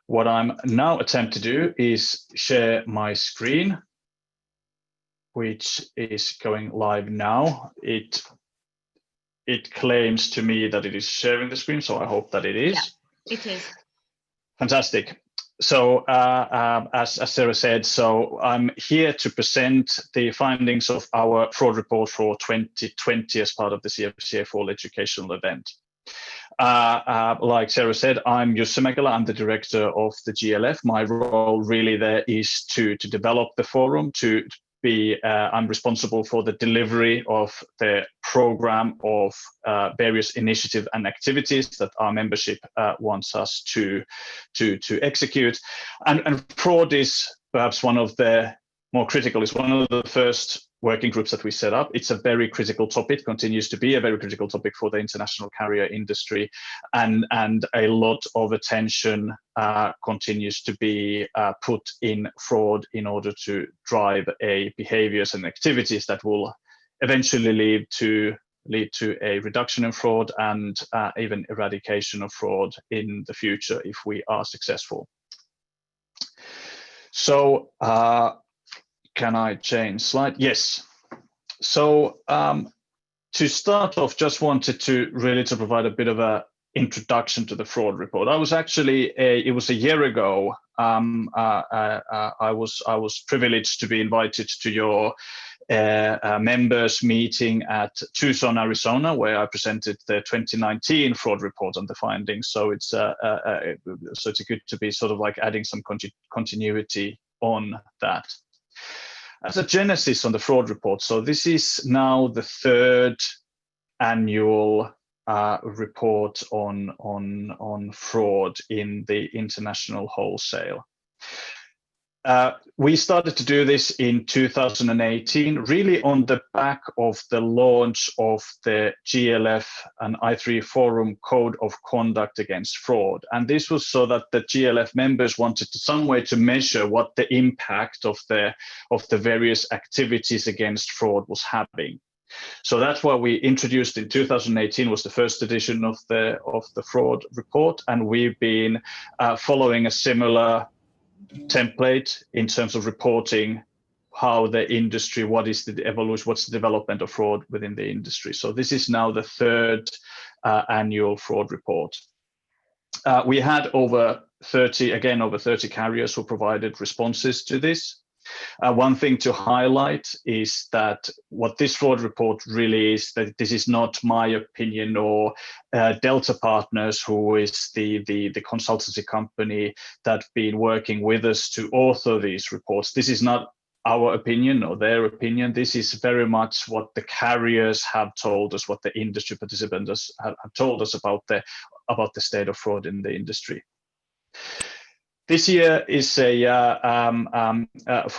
What I'm now attempting to do is share my screen, which is going live now. It claims to me that it is sharing the screen, so I hope that it is. Yeah, it is. Fantastic. So as Sarah said, so I'm here to present the findings of our fraud report for 2020 as part of the CFCA Fall Educational event. Like Sarah said, I'm Jussi Mäkelä. I'm the director of the GLF. My role really there is to develop the forum, I'm responsible for the delivery of the program of various initiatives and activities that our membership wants us to execute. And fraud is perhaps one of the more critical, is one of the first working groups that we set up. It's a very critical topic, continues to be a very critical topic for the international carrier industry, and a lot of attention continues to be put in fraud in order to drive behaviors and activities that will eventually lead to a reduction in fraud and even eradication of fraud in the future if we are successful. So can I change slide? Yes. So to start off, just wanted to really provide a bit of a introduction to the fraud report. I was actually it was a year ago. I was privileged to be invited to your members meeting at Tucson, Arizona, where I presented the 2019 fraud report and the findings. So it's good to be sort of like adding some continuity on that. As a genesis on the fraud report, so this is now the third annual report on fraud in the international wholesale. We started to do this in 2018, really on the back of the launch of the GLF and I3 Forum Code of Conduct Against Fraud. And this was so that the GLF members wanted some way to measure what the impact of the various activities against fraud was having. So that's why we introduced in 2018 was the first edition of the fraud report, and we've been following a similar template in terms of reporting how the industry, what is the evolution, what's the development of fraud within the industry. So this is now the third annual fraud report. We had over 30 carriers who provided responses to this. One thing to highlight is that what this fraud report really is, that this is not my opinion or Delta Partners, who is the consultancy company that's been working with us to author these reports. This is not our opinion or their opinion. This is very much what the carriers have told us, what the industry participants have told us about the state of fraud in the industry. This year is for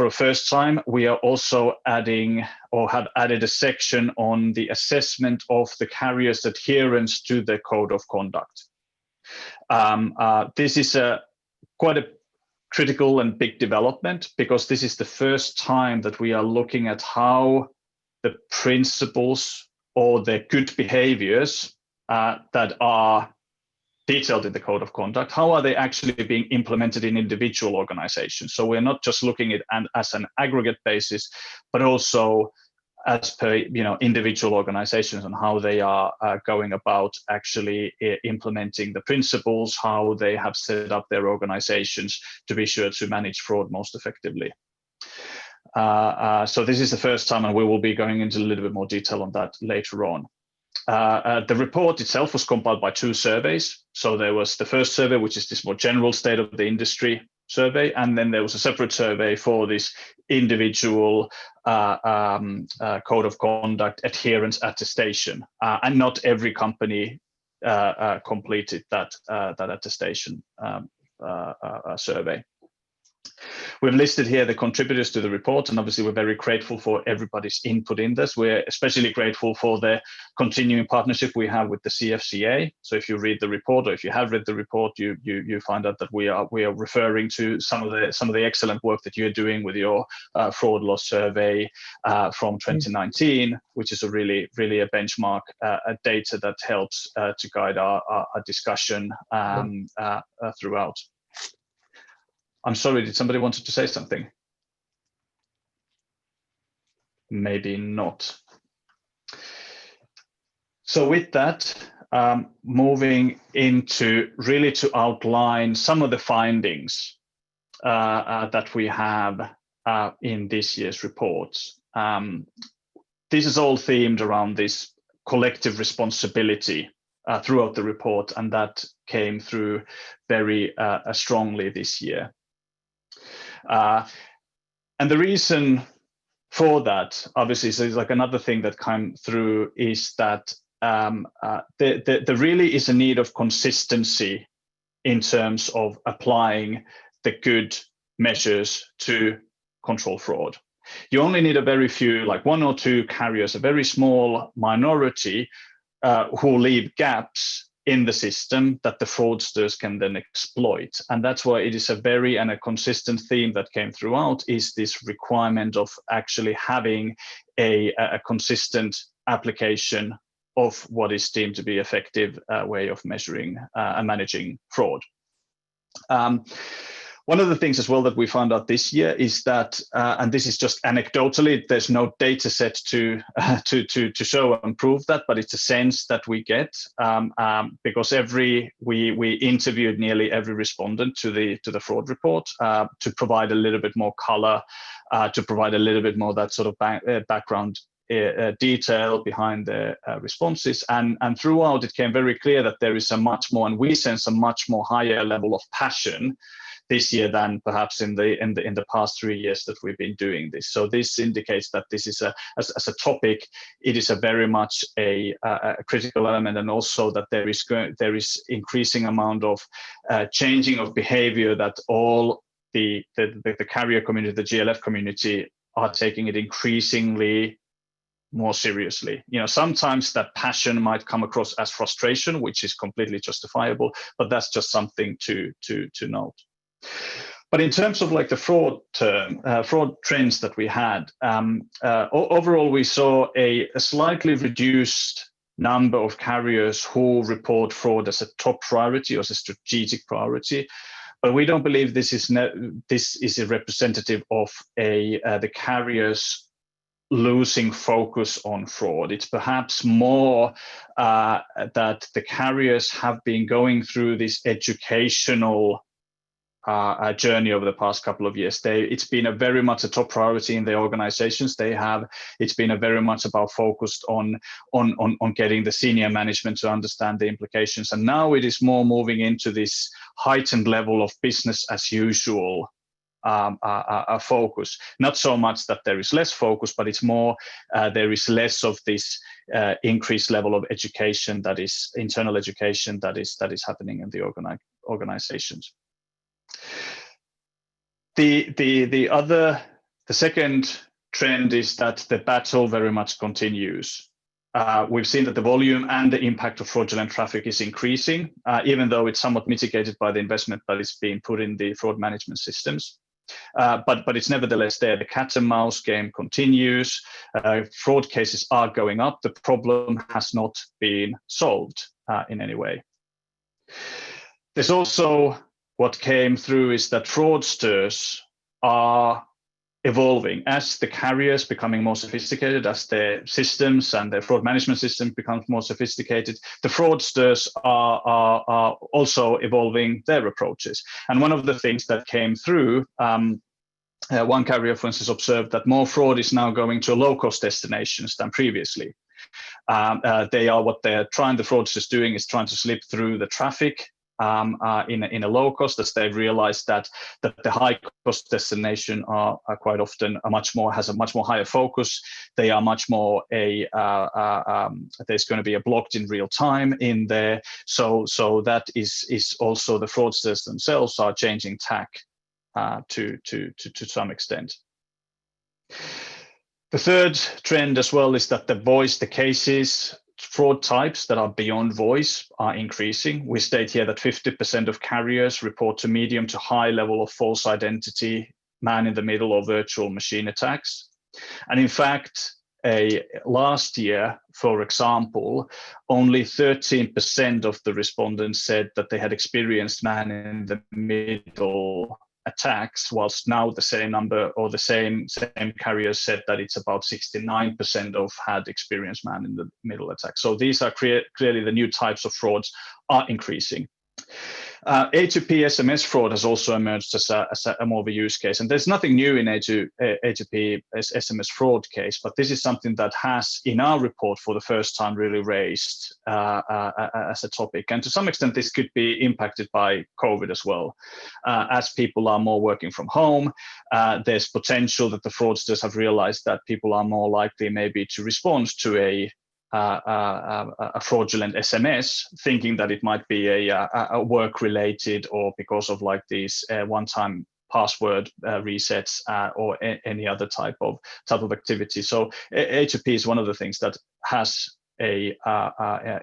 the first time, we are also adding or have added a section on the assessment of the carrier's adherence to the code of conduct. This is quite a critical and big development, because this is the first time that we are looking at how the principles or the good behaviors that are detailed in the code of conduct, how are they actually being implemented in individual organizations? So we're not just looking at as an aggregate basis, but also as per individual organizations and how they are going about actually implementing the principles, how they have set up their organizations to be sure to manage fraud most effectively. So this is the first time, and we will be going into a little bit more detail on that later on. The report itself was compiled by 2 surveys. So there was the first survey, which is this more general state of the industry survey, and then there was a separate survey for this individual code of conduct adherence attestation. And not every company completed that attestation survey. We've listed here the contributors to the report, and obviously we're very grateful for everybody's input in this. We're especially grateful for the continuing partnership we have with the CFCA. So if you read the report, or if you have read the report, you find out that we are referring to some of the excellent work that you're doing with your fraud loss survey from 2019, which is a really a benchmark data that helps to guide our discussion throughout. I'm sorry, did somebody wanted to say something? Maybe not. So with that, moving into really to outline some of the findings that we have in this year's reports. This is all themed around this collective responsibility throughout the report, and that came through very strongly this year. And the reason for that, obviously, so it's like another thing that came through is that there really is a need of consistency in terms of applying the good measures to control fraud. You only need a very few, like 1 or 2 carriers, a very small minority who leave gaps in the system that the fraudsters can then exploit. And that's why it is a very and a consistent theme that came throughout is this requirement of actually having a consistent application of what is deemed to be effective way of measuring and managing fraud. One of the things as well that we found out this year is that, and this is just anecdotally, there's no data set to show and prove that, but it's a sense that we get because we interviewed nearly every respondent to the fraud report to provide a little bit more color, to provide a little bit more that sort of background detail behind the responses, and throughout it came very clear that there is a much more, and we sense a much more higher level of passion this year than perhaps in the past 3 years that we've been doing this. So this indicates that this is as a topic, it is a very much a critical element, and also that there is increasing amount of changing of behavior that all the carrier community, the GLF community, are taking it increasingly more seriously. You know, sometimes that passion might come across as frustration, which is completely justifiable, but that's just something to note. But in terms of like the fraud trends that we had, overall we saw a slightly reduced number of carriers who report fraud as a top priority or as a strategic priority. But we don't believe this is a representative of the carriers losing focus on fraud. It's perhaps more that the carriers have been going through this educational journey over the past couple of years. It's been a very much a top priority in their organizations. It's been a very much about focused on getting the senior management to understand the implications. And now it is more moving into this heightened level of business as usual focus. Not so much that there is less focus, but it's more there is less of this increased level of education, that is internal education, that is happening in the organizations. The second trend is that the battle very much continues. We've seen that the volume and the impact of fraudulent traffic is increasing, even though it's somewhat mitigated by the investment that is being put in the fraud management systems. But it's nevertheless there. The cat and mouse game continues. Fraud cases are going up. The problem has not been solved in any way. There's also what came through is that fraudsters are evolving as the carriers becoming more sophisticated, as their systems and their fraud management system becomes more sophisticated. The fraudsters are also evolving their approaches. And one of the things that came through, one carrier, for instance, observed that more fraud is now going to low-cost destinations than previously. The fraudsters doing is trying to slip through the traffic in a low cost, as they've realized that the high cost destination are quite often has a much more higher focus. They are much more there's going to be a blocked in real time in there. So that is also the fraudsters themselves are changing tack to some extent. The third trend as well is that the cases, fraud types that are beyond voice are increasing. We state here that 50% of carriers report to medium to high level of false identity, man in the middle, or virtual machine attacks. And in fact, last year, for example, only 13% of the respondents said that they had experienced man in the middle attacks, whilst now the same number or the same carriers said that it's about 69% of had experienced man in the middle attack. So these are clearly the new types of frauds are increasing. A2P SMS fraud has also emerged as a more of a use case, and there's nothing new in A2P SMS fraud case, but this is something that has, in our report for the first time, really raised as a topic. And to some extent, this could be impacted by COVID as well. As people are more working from home, there's potential that the fraudsters have realized that people are more likely maybe to respond to a fraudulent SMS, thinking that it might be a work-related or because of like these one-time password resets or any other type of activity. So A2P is one of the things that has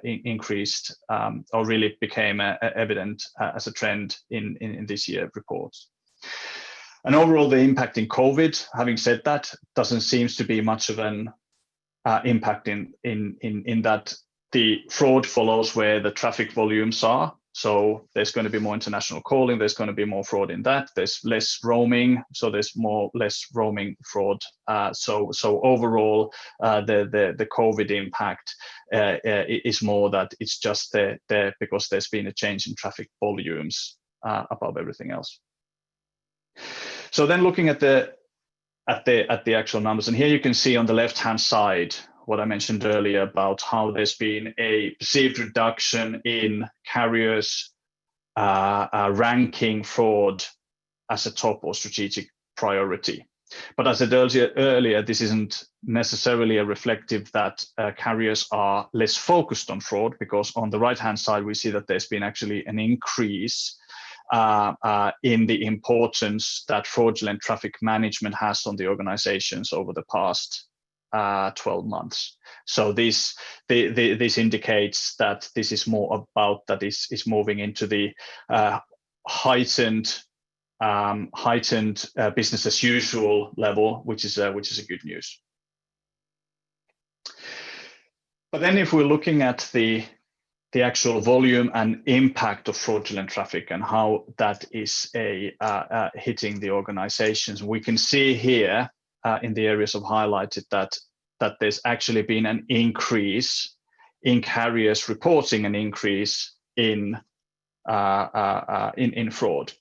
increased or really became evident as a trend in this year reports. And overall, the impact in COVID, having said that, doesn't seem to be much of an impact in that the fraud follows where the traffic volumes are. So there's going to be more international calling, there's going to be more fraud in that, there's less roaming, so there's less roaming fraud. So overall, the COVID impact is more that it's just there because there's been a change in traffic volumes above everything else. So then looking at the actual numbers, and here you can see on the left-hand side what I mentioned earlier about how there's been a perceived reduction in carriers ranking fraud as a top or strategic priority. But as I said earlier, this isn't necessarily a reflective that carriers are less focused on fraud, because on the right-hand side, we see that there's been actually an increase in the importance that fraudulent traffic management has on the organizations over the past 12 months. So this indicates that this is more about that is moving into the heightened business as usual level, which is a good news. But then if we're looking at the actual volume and impact of fraudulent traffic and how that is hitting the organizations, we can see here in the areas of highlighted that there's actually been an increase in carriers reporting an increase in fraud.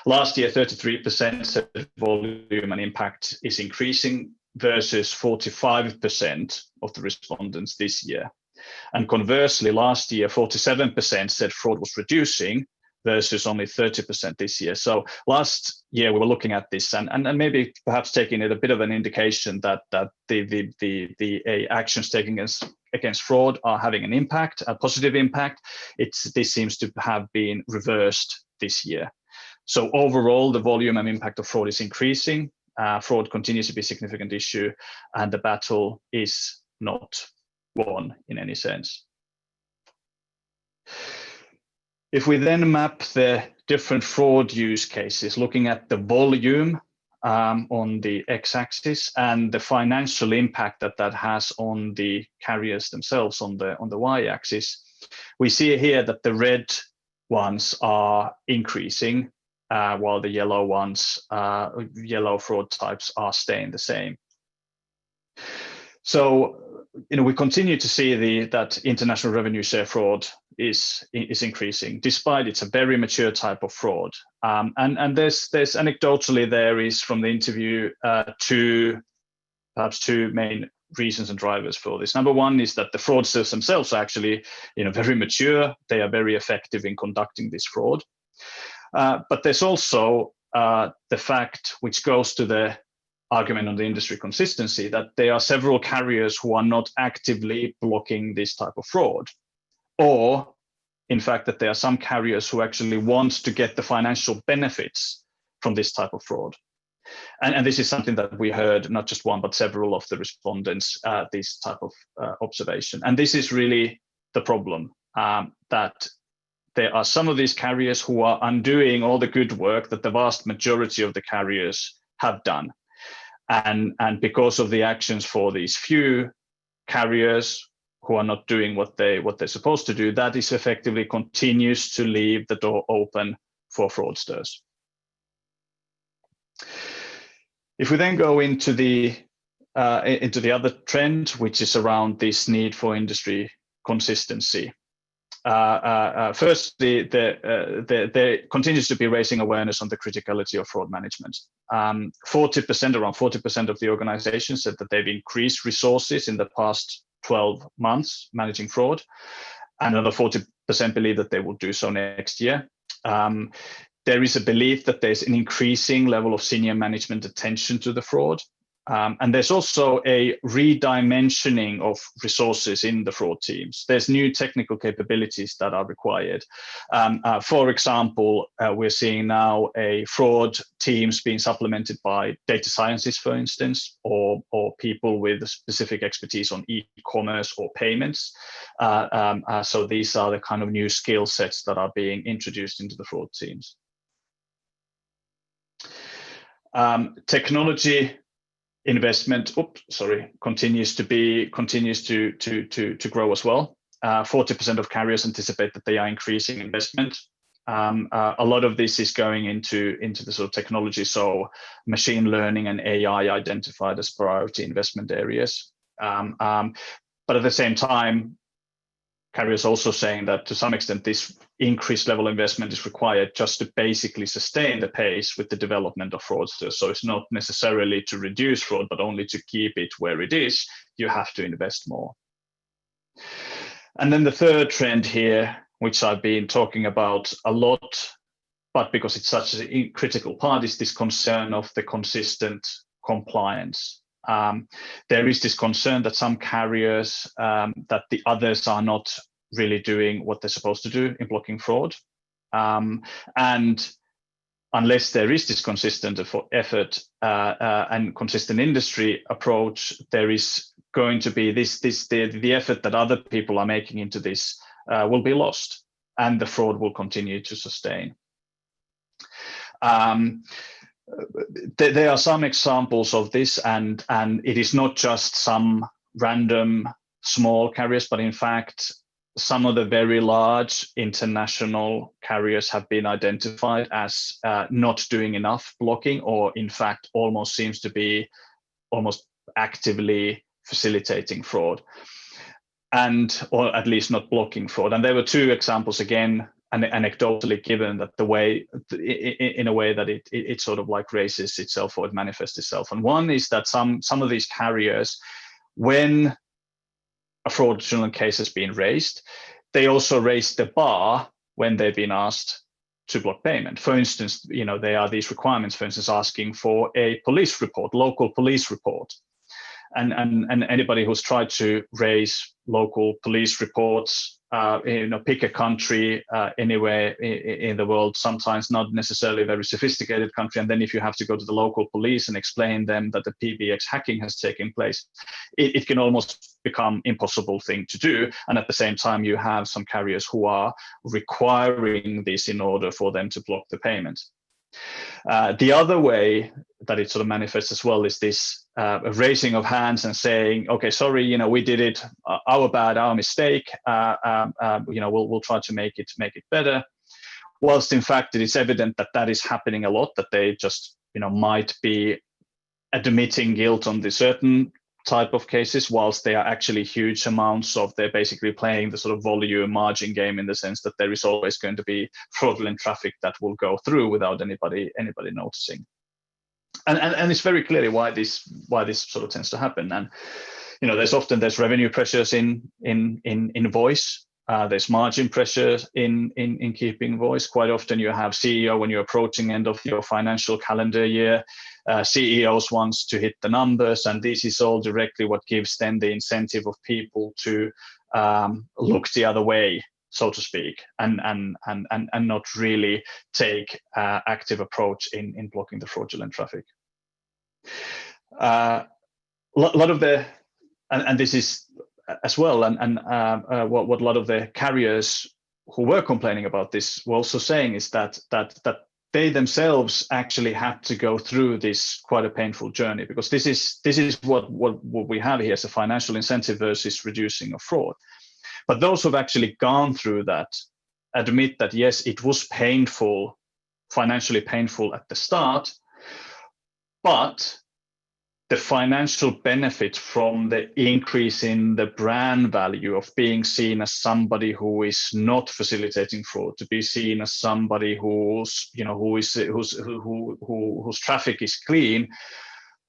Last year, 33% said volume and impact is increasing versus 45% of the respondents this year. And conversely, last year, 47% said fraud was reducing versus only 30% this year. So last year we were looking at this and maybe perhaps taking it a bit of an indication that the actions taken against fraud are having an impact, a positive impact. This seems to have been reversed this year. So overall, the volume and impact of fraud is increasing. Fraud continues to be a significant issue, and the battle is not won in any sense. If we then map the different fraud use cases, looking at the volume on the x-axis and the financial impact that has on the carriers themselves on the y-axis, we see here that the red ones are increasing, while the yellow ones, yellow fraud types, are staying the same. So, we continue to see that international revenue share fraud is increasing, despite it's a very mature type of fraud. And there's anecdotally there is from the interview perhaps two main reasons and drivers for this. Number one is that the fraudsters themselves are actually very mature. They are very effective in conducting this fraud. But there's also the fact, which goes to the argument on the industry consistency, that there are several carriers who are not actively blocking this type of fraud, or in fact that there are some carriers who actually want to get the financial benefits from this type of fraud. And this is something that we heard not just one but several of the respondents, this type of observation. And this is really the problem, that there are some of these carriers who are undoing all the good work that the vast majority of the carriers have done. And because of the actions for these few carriers who are not doing what they're supposed to do, that is effectively continues to leave the door open for fraudsters. If we then go into the other trend, which is around this need for industry consistency. Firstly, there continues to be raising awareness on the criticality of fraud management. 40%, around 40% of the organizations said that they've increased resources in the past 12 months managing fraud. Another 40% believe that they will do so next year. There is a belief that there's an increasing level of senior management attention to the fraud. And there's also a redimensioning of resources in the fraud teams. There's new technical capabilities that are required. For example, we're seeing now fraud teams being supplemented by data scientists, for instance, or people with specific expertise on e-commerce or payments. So these are the kind of new skill sets that are being introduced into the fraud teams. Technology investment continues to grow as well. 40% of carriers anticipate that they are increasing investment. A lot of this is going into the sort of technology, so machine learning and AI identified as priority investment areas. But at the same time, carriers also saying that to some extent this increased level of investment is required just to basically sustain the pace with the development of fraudsters. So it's not necessarily to reduce fraud, but only to keep it where it is. You have to invest more. And then the third trend here, which I've been talking about a lot, but because it's such a critical part, is this concern of the consistent compliance. There is this concern that some carriers, that the others are not really doing what they're supposed to do in blocking fraud. And unless there is this consistent effort and consistent industry approach, there is going to be the effort that other people are making into this will be lost, and the fraud will continue to sustain. There are some examples of this, and it is not just some random small carriers, but in fact, some of the very large international carriers have been identified as not doing enough blocking, or in fact, almost seems to be almost actively facilitating fraud, or at least not blocking fraud. And there were two examples again, anecdotally given, that the way, in a way that it sort of like raises itself or it manifests itself. And one is that some of these carriers, when a fraudulent case has been raised, they also raise the bar when they've been asked to block payment. For instance, there are these requirements, for instance, asking for a police report, local police report. And anybody who's tried to raise local police reports, pick a country anywhere in the world, sometimes not necessarily a very sophisticated country, and then if you have to go to the local police and explain them that the PBX hacking has taken place, it can almost become impossible thing to do. And at the same time, you have some carriers who are requiring this in order for them to block the payment. The other way that it sort of manifests as well is this raising of hands and saying, okay, sorry, we did it, our bad, our mistake, we'll try to make it better. Whilst in fact, it is evident that is happening a lot, that they just, might be admitting guilt on the certain type of cases, whilst they are actually huge amounts of, they're basically playing the sort of volume margin game, in the sense that there is always going to be fraudulent traffic that will go through without anybody noticing. And it's very clearly why this sort of tends to happen. And there's revenue pressures in voice. There's margin pressures in keeping voice. Quite often you have CEO, when you're approaching end of your financial calendar year, CEOs wants to hit the numbers, and this is all directly what gives them the incentive of people to look the other way, so to speak, and not really take active approach in blocking the fraudulent traffic. A lot of the, and this is as well, and what a lot of the carriers who were complaining about this were also saying is that they themselves actually had to go through this quite a painful journey, because this is what we have here as a financial incentive versus reducing of fraud. But those who've actually gone through that admit that yes, it was painful, financially painful at the start, But the financial benefit from the increase in the brand value of being seen as somebody who is not facilitating fraud, to be seen as somebody whose traffic is clean,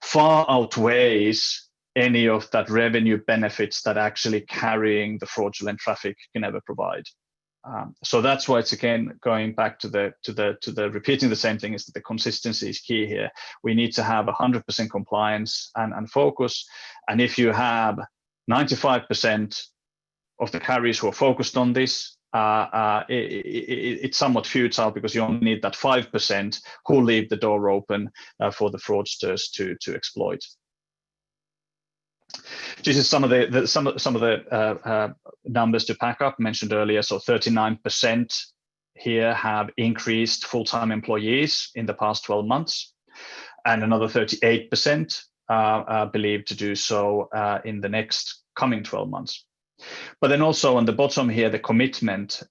far outweighs any of that revenue benefits that actually carrying the fraudulent traffic can ever provide. So that's why it's again going back to the repeating the same thing, is that the consistency is key here. We need to have 100% compliance and focus. And if you have 95% of the carriers who are focused on this, it's somewhat futile, because you only need that 5% who leave the door open for the fraudsters to exploit. This is some of the numbers to pack up mentioned earlier. So 39% here have increased full-time employees in the past 12 months, and another 38% believed to do so in the next coming 12 months. But then also on the bottom here, the commitment,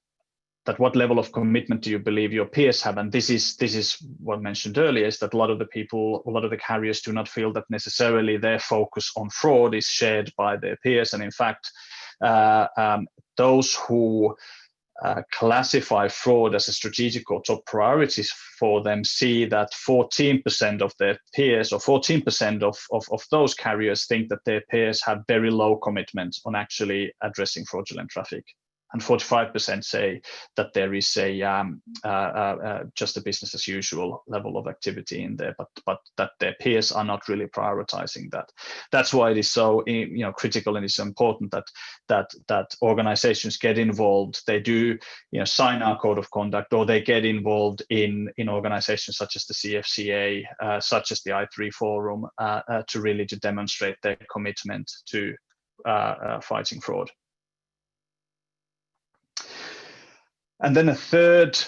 that what level of commitment do you believe your peers have? And this is what I mentioned earlier, is that a lot of the carriers do not feel that necessarily their focus on fraud is shared by their peers. And in fact, those who classify fraud as a strategic or top priorities for them see that 14% of their peers, or 14% of those carriers, think that their peers have very low commitment on actually addressing fraudulent traffic. And 45% say that there is just a business as usual level of activity in there, but that their peers are not really prioritizing that. That's why it is so critical, and it's important that organizations get involved. They do sign our code of conduct, or they get involved in organizations such as the CFCA, such as the i3 Forum, to demonstrate their commitment to fighting fraud. And then a third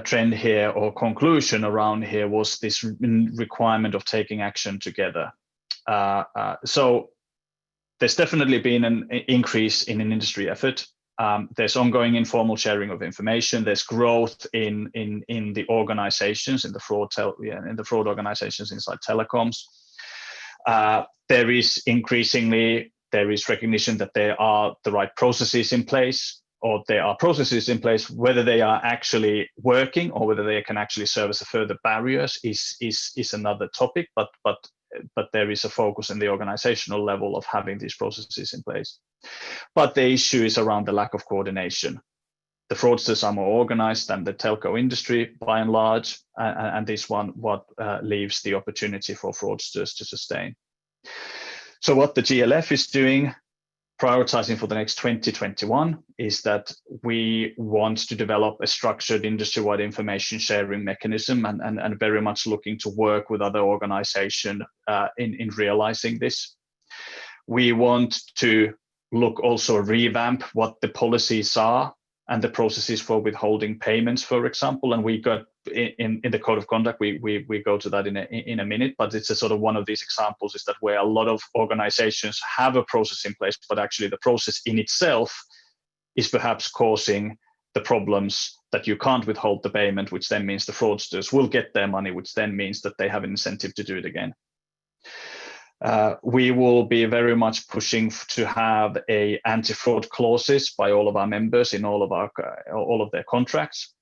trend here, or conclusion around here, was this requirement of taking action together. So there's definitely been an increase in an industry effort. There's ongoing informal sharing of information. There's growth in the organizations, in the fraud organizations inside telecoms. There is recognition that there are the right processes in place, or there are processes in place. Whether they are actually working or whether they can actually serve as a further barriers is another topic, but there is a focus in the organizational level of having these processes in place. But the issue is around the lack of coordination. The fraudsters are more organized than the telco industry by and large, and this one leaves the opportunity for fraudsters to sustain. So what the GLF is doing, prioritizing for the next 2021, is that we want to develop a structured industry-wide information sharing mechanism, and very much looking to work with other organizations in realizing this. We want to also revamp what the policies are and the processes for withholding payments, for example. And we got in the code of conduct, we go to that in a minute, but it's a sort of one of these examples, is that where a lot of organizations have a process in place, but actually the process in itself is perhaps causing the problems that you can't withhold the payment, which then means the fraudsters will get their money, which then means that they have an incentive to do it again. We will be very much pushing to have a anti-fraud clauses by all of our members in all of their contracts.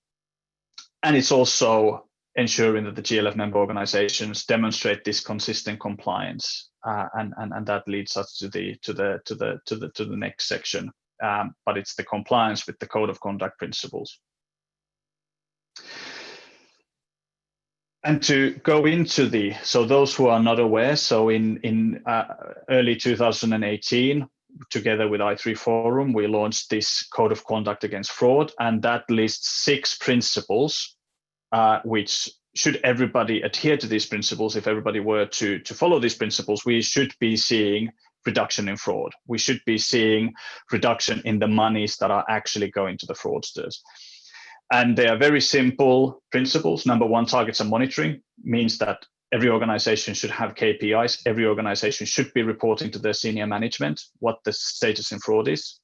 And it's also ensuring that the GLF member organizations demonstrate this consistent compliance, and that leads us to the next section. But it's the compliance with the code of conduct principles. And to go into so those who are not aware, so in early 2018, together with i3 Forum, we launched this code of conduct against fraud, and that lists 6 principles, which should everybody adhere to these principles. If everybody were to follow these principles, we should be seeing reduction in fraud. We should be seeing reduction in the monies that are actually going to the fraudsters. And they are very simple principles. Number 1, targets and monitoring, means that every organization should have KPIs. Every organization should be reporting to their senior management what the status in fraud is.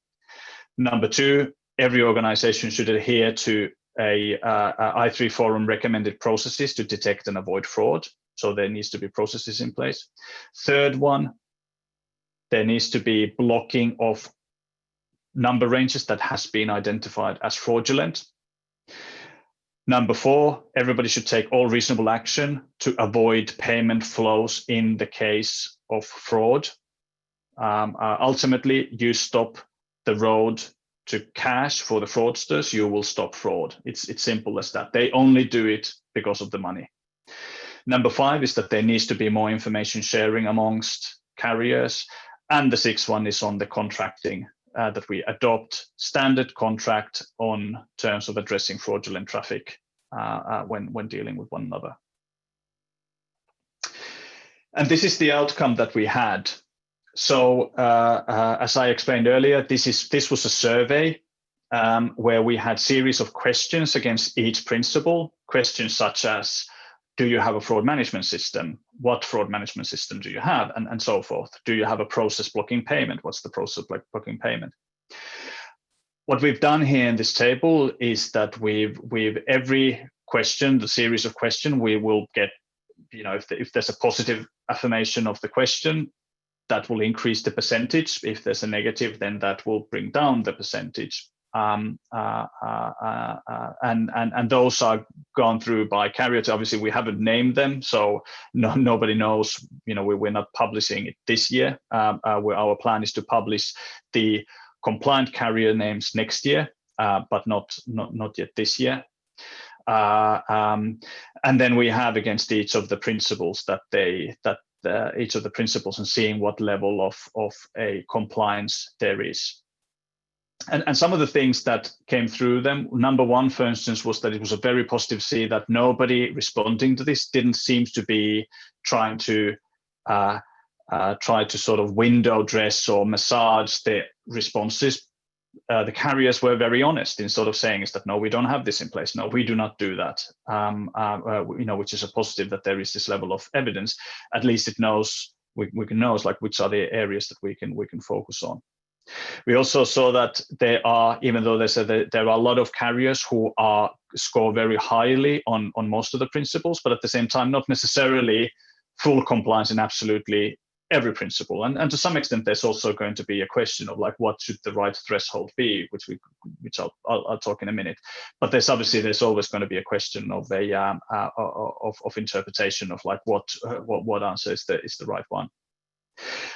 Number 2, every organization should adhere to a i3 Forum recommended processes to detect and avoid fraud. So there needs to be processes in place. Third one, there needs to be blocking of number ranges that has been identified as fraudulent. Number 4, everybody should take all reasonable action to avoid payment flows in the case of fraud. Ultimately, you stop the road to cash for the fraudsters, you will stop fraud. It's simple as that. They only do it because of the money. Number 5 is that there needs to be more information sharing amongst carriers. And the 6th one is on the contracting, that we adopt standard contract on terms of addressing fraudulent traffic when dealing with one another. And this is the outcome that we had. So as I explained earlier, this was a survey where we had series of questions against each principle, questions such as, do you have a fraud management system? What fraud management system do you have? And so forth. Do you have a process blocking payment? What's the process blocking payment? What we've done here in this table is that we've every question, the series of questions, we will get, if there's a positive affirmation of the question, that will increase the percentage. If there's a negative, then that will bring down the percentage. And those are gone through by carriers. Obviously, we haven't named them, so nobody knows. We're not publishing it this year. Our plan is to publish the compliant carrier names next year, but not yet this year. And then we have against each of the principles each of the principles and seeing what level of a compliance there is. And some of the things that came through them, number 1, for instance, was that it was a very positive to see that nobody responding to this didn't seem to be trying to try to sort of window dress or massage the responses. The carriers were very honest in sort of saying is that, no, we don't have this in place. No, we do not do that. Which is a positive that there is this level of evidence. At least it knows, we can know like which are the areas that we can focus on. We also saw that there are, even though they said that there are a lot of carriers who score very highly on most of the principles, but at the same time, not necessarily full compliance in absolutely every principle. And to some extent, there's also going to be a question of like, what should the right threshold be, which I'll talk in a minute. But there's always going to be a question of of interpretation of like what answer is the right one.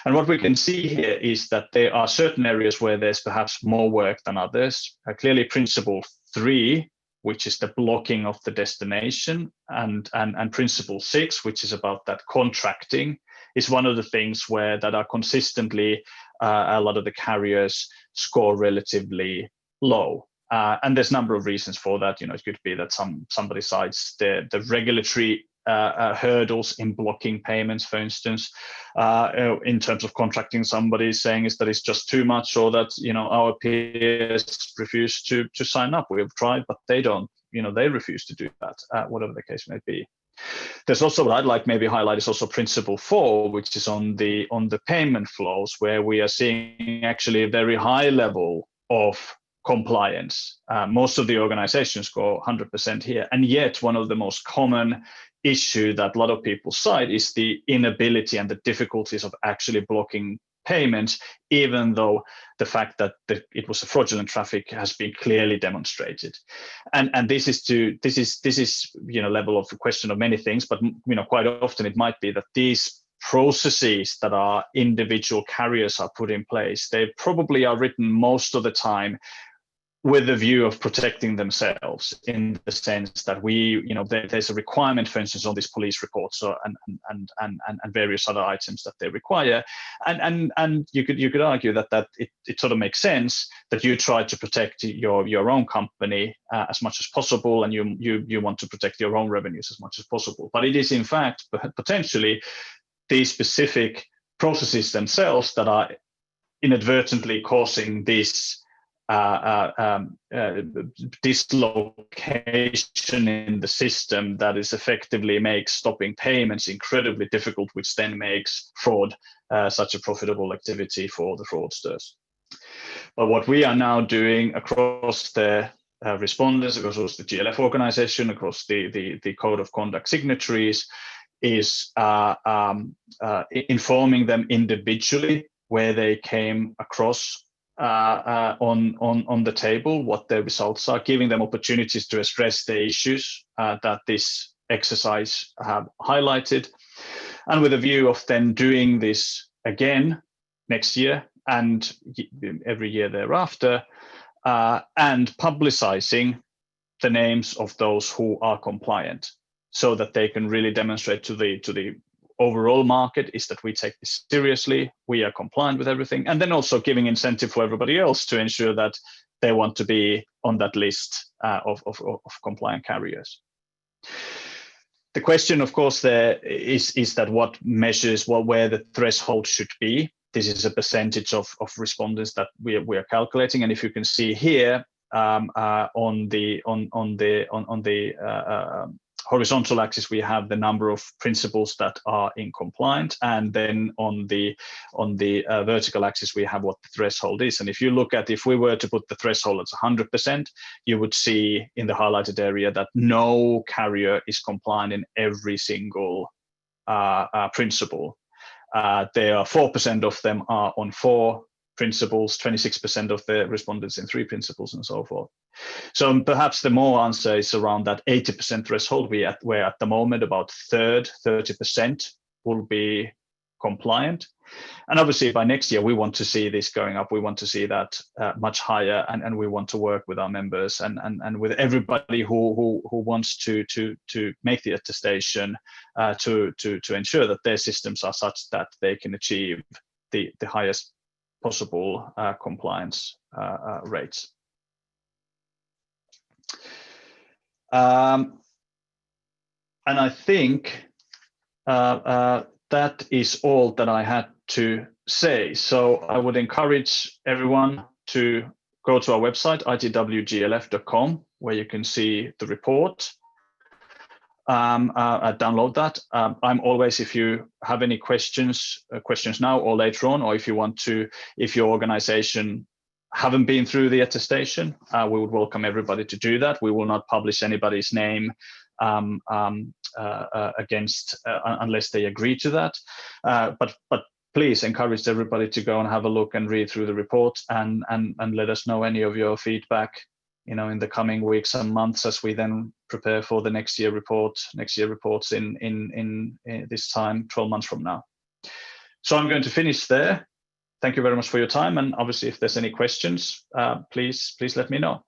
And what we can see here is that there are certain areas where there's perhaps more work than others. Clearly, principle 3, which is the blocking of the destination, and principle 6, which is about that contracting, is one of the things that are consistently a lot of the carriers score relatively low. And there's a number of reasons for that. It could be that somebody cites the regulatory hurdles in blocking payments, for instance, in terms of contracting. Somebody is saying is that it's just too much, or that our peers refuse to sign up. We've tried, but they don't. They refuse to do that. Whatever the case may be. There's also what I'd like maybe highlight is also principle 4, which is on the payment flows, where we are seeing actually a very high level of compliance. Most of the organizations score 100% here, and yet one of the most common issue that a lot of people cite is the inability and the difficulties of actually blocking payments, even though the fact that it was a fraudulent traffic has been clearly demonstrated. And this is level of a question of many things, but quite often it might be that these processes that our individual carriers are put in place, they probably are written most of the time with the view of protecting themselves, in the sense that there's a requirement, for instance, on these police reports and various other items that they require, and you could argue that it sort of makes sense that you try to protect your own company as much as possible, and you want to protect your own revenues as much as possible. But it is in fact potentially these specific processes themselves that are inadvertently causing this dislocation in the system that is effectively makes stopping payments incredibly difficult, which then makes fraud such a profitable activity for the fraudsters. But what we are now doing across the respondents, across the GLF organization, across the code of conduct signatories, is informing them individually where they came across on the table, what their results are, giving them opportunities to address the issues that this exercise have highlighted, and with a view of then doing this again next year and every year thereafter, and publicizing the names of those who are compliant, so that they can really demonstrate to the overall market is that we take this seriously, we are compliant with everything, and then also giving incentive for everybody else to ensure that they want to be on that list of compliant carriers. The question, of course, there is that what measures where the threshold should be. This is a percentage of respondents that we are calculating, and if you can see here on the horizontal axis, we have the number of principals that are in compliant, and then on the vertical axis, we have what the threshold is. And if you look at, if we were to put the threshold at 100%, you would see in the highlighted area that no carrier is compliant in every single principle. There are 4% of them are on 4 principles, 26% of the respondents in 3 principles, and so forth. So perhaps the more answer is around that 80% threshold, where at the moment about 30% will be compliant. And obviously by next year, we want to see this going up. We want to see that much higher, and we want to work with our members and with everybody who wants to make the attestation to ensure that their systems are such that they can achieve the highest possible compliance rates. And I think that is all that I had to say. So I would encourage everyone to go to our website, itwglf.com, where you can see the report. Download that. I'm always, if you have any questions now or later on, or if you want to, if your organization haven't been through the attestation, we would welcome everybody to do that. We will not publish anybody's name against unless they agree to that. But please encourage everybody to go and have a look and read through the report, and let us know any of your feedback, in the coming weeks and months, as we then prepare for the next year reports in this time 12 months from now. So I'm going to finish there. Thank you very much for your time, and obviously if there's any questions, please let me know.